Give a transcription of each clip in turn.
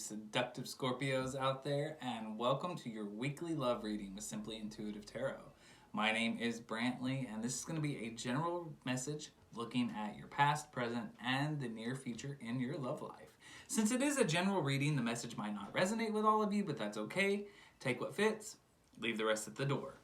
seductive Scorpios out there, and welcome to your weekly love reading with Simply Intuitive Tarot. My name is Brantley, and this is going to be a general message looking at your past, present, and the near future in your love life. Since it is a general reading, the message might not resonate with all of you, but that's okay. Take what fits, leave the rest at the door.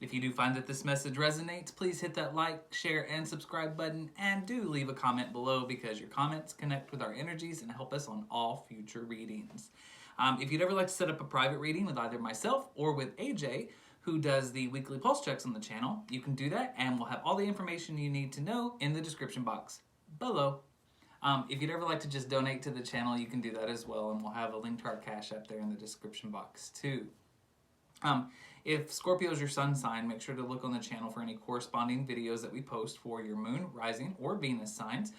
If you do find that this message resonates, please hit that like, share, and subscribe button, and do leave a comment below because your comments connect with our energies and help us on all future readings. If you'd ever like to set up a private reading with either myself or with AJ, who does the weekly pulse checks on the channel, you can do that, and we'll have all the information you need to know in the description box below. If you'd ever like to just donate to the channel, you can do that as well, and we'll have a link to our Cash App there in the description box too. If Scorpio is your sun sign, make sure to look on the channel for any corresponding videos that we post for your moon, rising, or Venus signs,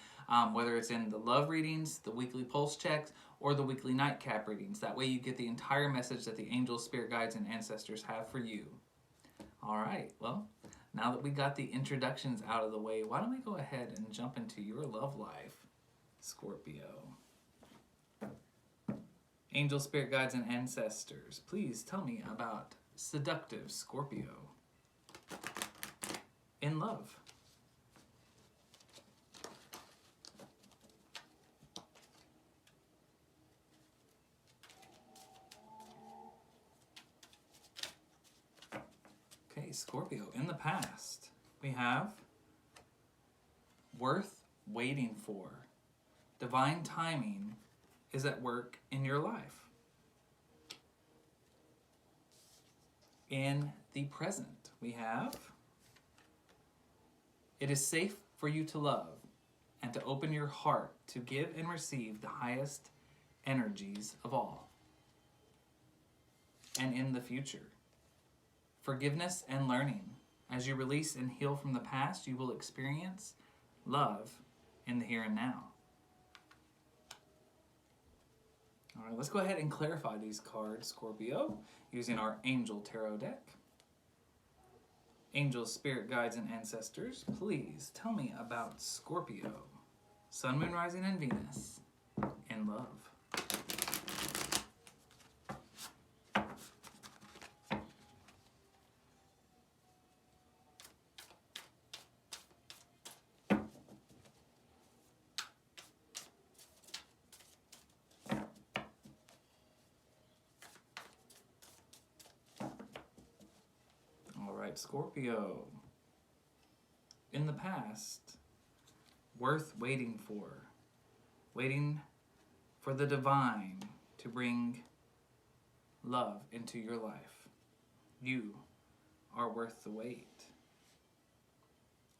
whether it's in the love readings, the weekly pulse checks, or the weekly nightcap readings. That way you get the entire message that the angels, spirit guides, and ancestors have for you. All right, well, now that we got the introductions out of the way, why don't we go ahead and jump into your love life, Scorpio. Angel, spirit guides, and ancestors, please tell me about seductive Scorpio in love. Okay, Scorpio, in the past, we have worth waiting for. Divine timing is at work in your life. In the present, we have it is safe for you to love and to open your heart to give and receive the highest energies of all. And in the future, forgiveness and learning. As you release and heal from the past, you will experience love in the here and now. All right, let's go ahead and clarify these cards, Scorpio, using our Angel Tarot deck. Angels, spirit guides, and ancestors, please tell me about Scorpio, Sun, Moon, Rising, and Venus in love. Scorpio, in the past, worth waiting for the divine to bring love into your life. You are worth the wait,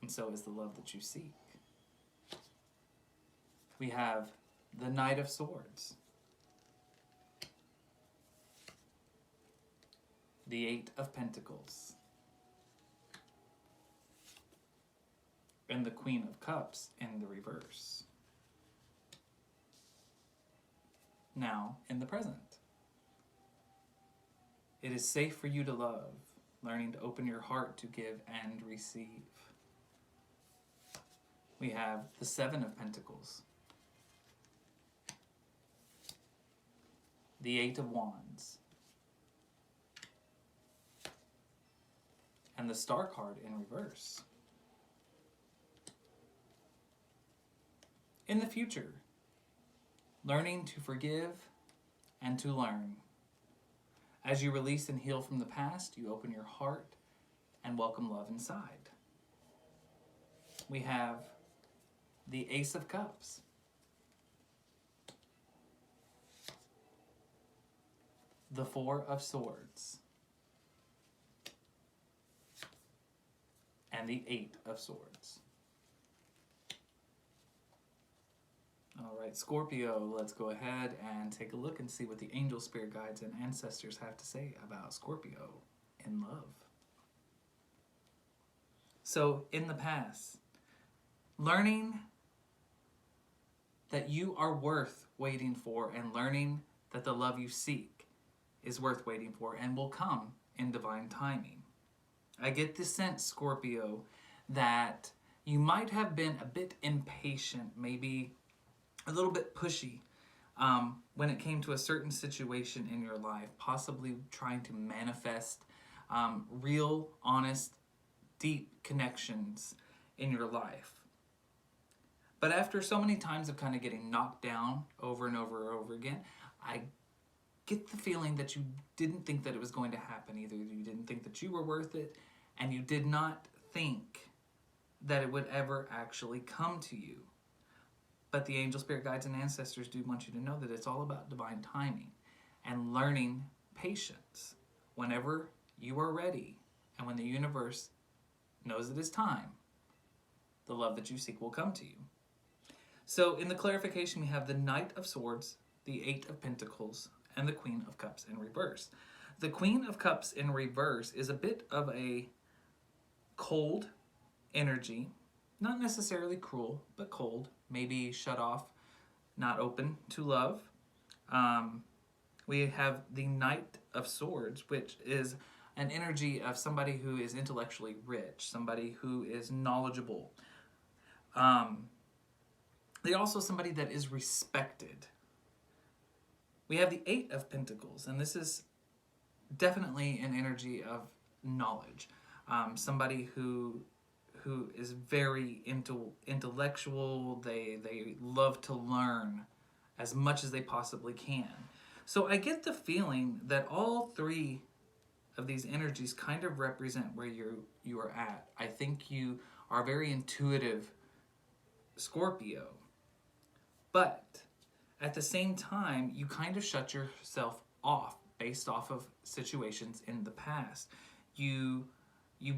and so is the love that you seek. We have the Knight of Swords, the Eight of Pentacles, and the Queen of Cups in the reverse. Now, in the present, it is safe for you to love, learning to open your heart to give and receive. We have the Seven of Pentacles, the Eight of Wands, and the Star card in reverse. In the future, learning to forgive and to learn. As you release and heal from the past, you open your heart and welcome love inside. We have the Ace of Cups, the Four of Swords, and the Eight of Swords. All right, Scorpio, let's go ahead and take a look and see what the angel, spirit guides, and ancestors have to say about Scorpio in love. So, in the past, learning that you are worth waiting for and learning that the love you seek is worth waiting for and will come in divine timing. I get the sense, Scorpio, that you might have been a bit impatient, maybe a little bit pushy when it came to a certain situation in your life, possibly trying to manifest real, honest, deep connections in your life. But after so many times of kind of getting knocked down over and over and over again, I get the feeling that you didn't think that it was going to happen. Either you didn't think that you were worth it, and you did not think that it would ever actually come to you. But the angel, spirit guides, and ancestors do want you to know that it's all about divine timing and learning patience. Whenever you are ready and when the universe knows it is time, the love that you seek will come to you. So in the clarification, we have the Knight of Swords, the Eight of Pentacles, and the Queen of Cups in reverse. The Queen of Cups in reverse is a bit of a cold energy, not necessarily cruel, but cold, maybe shut off, not open to love. We have the Knight of Swords, which is an energy of somebody who is intellectually rich, somebody who is knowledgeable. They're also somebody that is respected. We have the Eight of Pentacles, and this is definitely an energy of knowledge. Somebody who is very intellectual. They love to learn as much as they possibly can. So I get the feeling that all three of these energies kind of represent where you are at. I think you are very intuitive, Scorpio. But at the same time, you kind of shut yourself off based off of situations in the past. You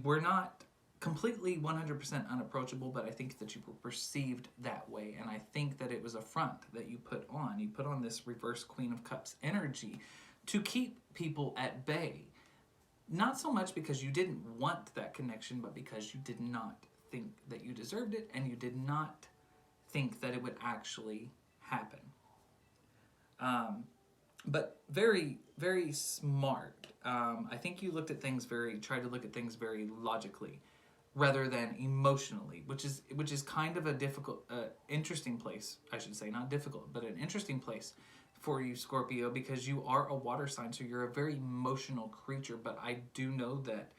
were not completely 100% unapproachable, but I think that you were perceived that way. And I think that it was a front that you put on. You put on this reverse Queen of Cups energy to keep people at bay. Not so much because you didn't want that connection, but because you did not think that you deserved it, and you did not think that it would actually happen. But very, very smart. I think you tried to look at things very logically rather than emotionally, which is kind of a difficult, interesting place, I should say, not difficult, but an interesting place for you, Scorpio, because you are a water sign, so you're a very emotional creature, but I do know that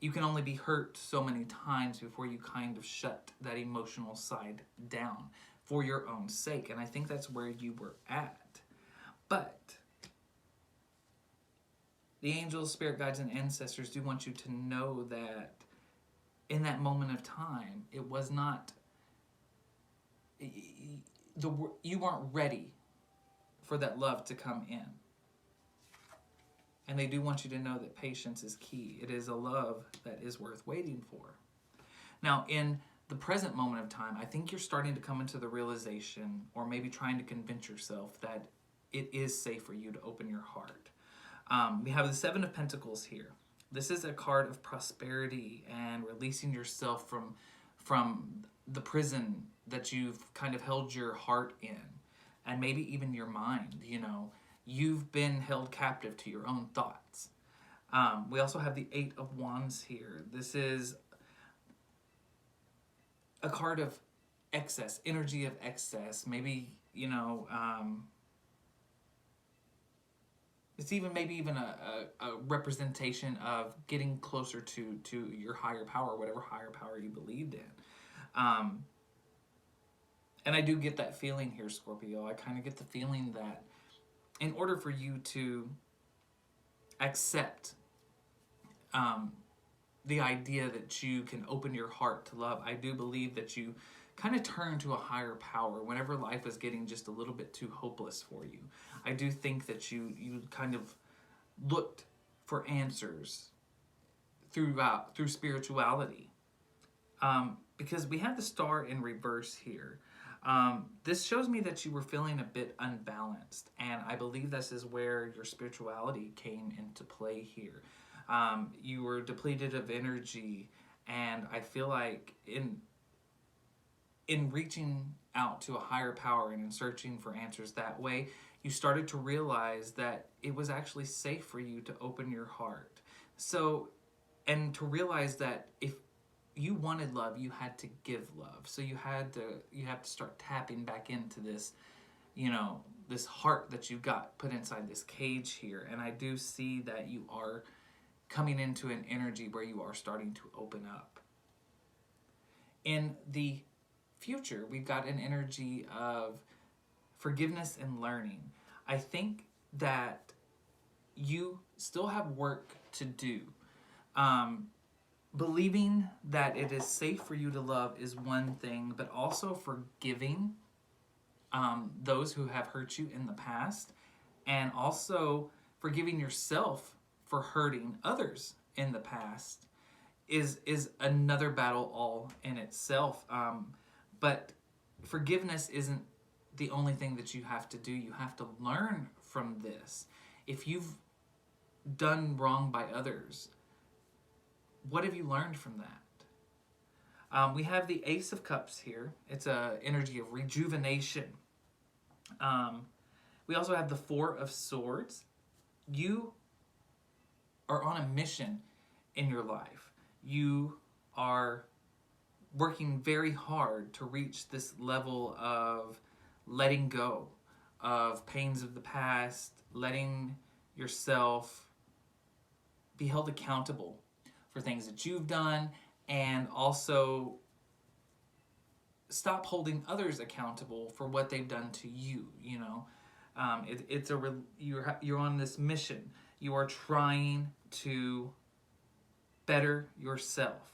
you can only be hurt so many times before you kind of shut that emotional side down for your own sake, and I think that's where you were at. But the angels, spirit guides, and ancestors do want you to know that in that moment of time, it was not, you weren't ready for that love to come in. And they do want you to know that patience is key. It is a love that is worth waiting for. Now, in the present moment of time, I think you're starting to come into the realization, or maybe trying to convince yourself, that it is safe for you to open your heart. We have the Seven of Pentacles here. This is a card of prosperity and releasing yourself from the prison that you've kind of held your heart in, and maybe even your mind. You've been held captive to your own thoughts. We also have the Eight of Wands here. This is a card of excess, energy of excess. Maybe, it's maybe even a representation of getting closer to your higher power, whatever higher power you believed in. And I do get that feeling here, Scorpio. I kind of get the feeling that in order for you to accept the idea that you can open your heart to love, I do believe that you kind of turn to a higher power whenever life is getting just a little bit too hopeless for you. I do think that you kind of looked for answers through spirituality. Because we have the Star in reverse here. This shows me that you were feeling a bit unbalanced, and I believe this is where your spirituality came into play here. You were depleted of energy, and I feel like in reaching out to a higher power and in searching for answers that way, you started to realize that it was actually safe for you to open your heart. So, and to realize that if you wanted love, you had to give love. So you have to start tapping back into this, this heart that you've got put inside this cage here. And I do see that you are coming into an energy where you are starting to open up. In the future, we've got an energy of forgiveness and learning. I think that you still have work to do. Believing that it is safe for you to love is one thing, but also forgiving those who have hurt you in the past, and also forgiving yourself for hurting others in the past is another battle all in itself. But forgiveness isn't the only thing that you have to do. You have to learn from this. If you've done wrong by others, what have you learned from that? We have the Ace of Cups here. It's an energy of rejuvenation. We also have the Four of Swords. You are on a mission in your life. You are working very hard to reach this level of letting go of pains of the past, letting yourself be held accountable for things that you've done, and also stop holding others accountable for what they've done to you. You know, you're on this mission. You are trying to better yourself.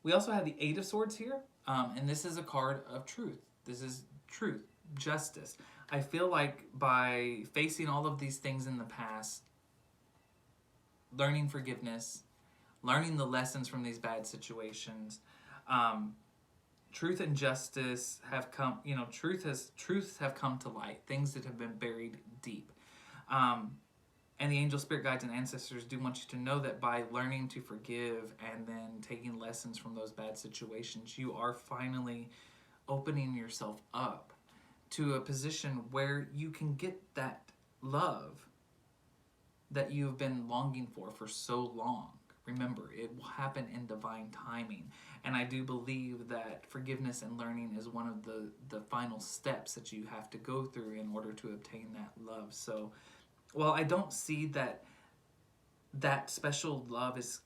We also have the Eight of Swords here, and this is a card of truth. This is truth, justice. I feel like by facing all of these things in the past, learning forgiveness, learning the lessons from these bad situations, truth and justice have come, truths have come to light, things that have been buried deep. And the angel, spirit guides, and ancestors do want you to know that by learning to forgive and then taking lessons from those bad situations, you are finally opening yourself up to a position where you can get that love that you've been longing for so long. Remember, it will happen in divine timing. And I do believe that forgiveness and learning is one of the final steps that you have to go through in order to obtain that love. So, while I don't see that special love is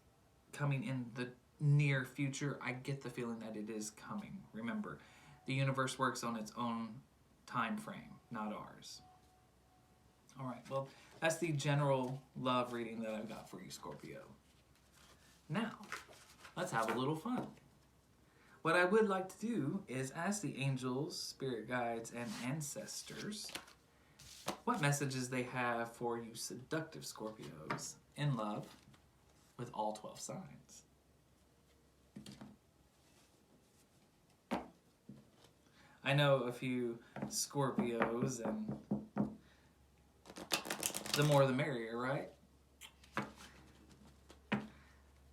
coming in the near future, I get the feeling that it is coming. Remember, the universe works on its own time frame, not ours. All right, well, that's the general love reading that I've got for you, Scorpio. Now, let's have a little fun. What I would like to do is ask the angels, spirit guides, and ancestors what messages they have for you seductive Scorpios in love with all 12 signs. I know a few Scorpios, and the more the merrier, right?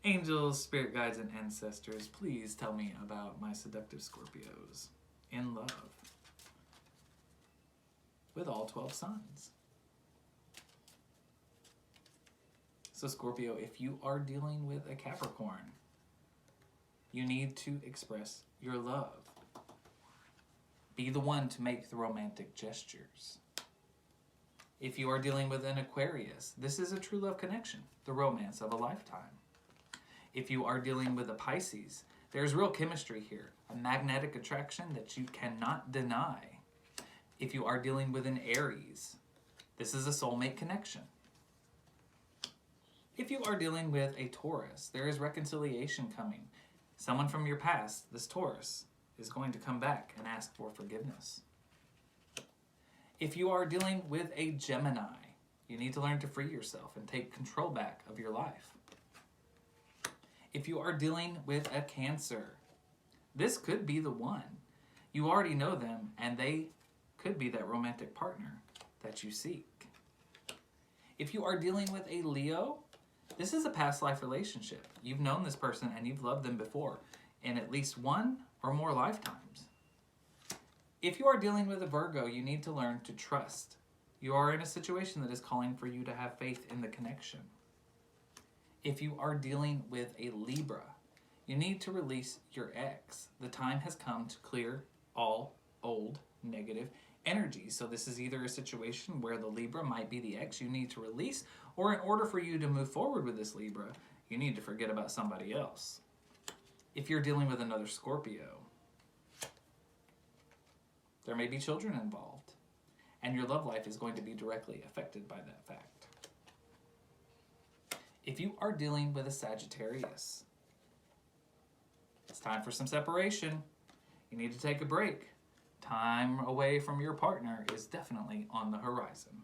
Angels, spirit guides, and ancestors, please tell me about my seductive Scorpios in love with all 12 signs. So Scorpio, if you are dealing with a Capricorn, you need to express your love. Be the one to make the romantic gestures. If you are dealing with an Aquarius, this is a true love connection, the romance of a lifetime. If you are dealing with a Pisces, there's real chemistry here, a magnetic attraction that you cannot deny. If you are dealing with an Aries, this is a soulmate connection. If you are dealing with a Taurus, there is reconciliation coming. Someone from your past, this Taurus, is going to come back and ask for forgiveness. If you are dealing with a Gemini, you need to learn to free yourself and take control back of your life. If you are dealing with a Cancer, this could be the one. You already know them, and they could be that romantic partner that you seek. If you are dealing with a Leo, this is a past life relationship. You've known this person and you've loved them before in at least one or more lifetimes. If you are dealing with a Virgo, you need to learn to trust. You are in a situation that is calling for you to have faith in the connection. If you are dealing with a Libra, you need to release your ex. The time has come to clear all old negative energy. So this is either a situation where the Libra might be the ex you need to release, or in order for you to move forward with this Libra, you need to forget about somebody else. If you're dealing with another Scorpio, there may be children involved, and your love life is going to be directly affected by that fact. If you are dealing with a Sagittarius, it's time for some separation. You need to take a break. Time away from your partner is definitely on the horizon.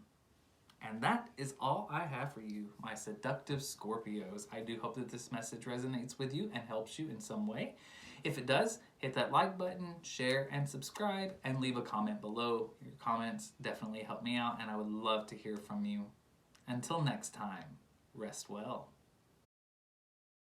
And that is all I have for you, my seductive Scorpios. I do hope that this message resonates with you and helps you in some way. If it does, hit that like button, share, and subscribe, and leave a comment below. Your comments definitely help me out, and I would love to hear from you. Until next time, rest well.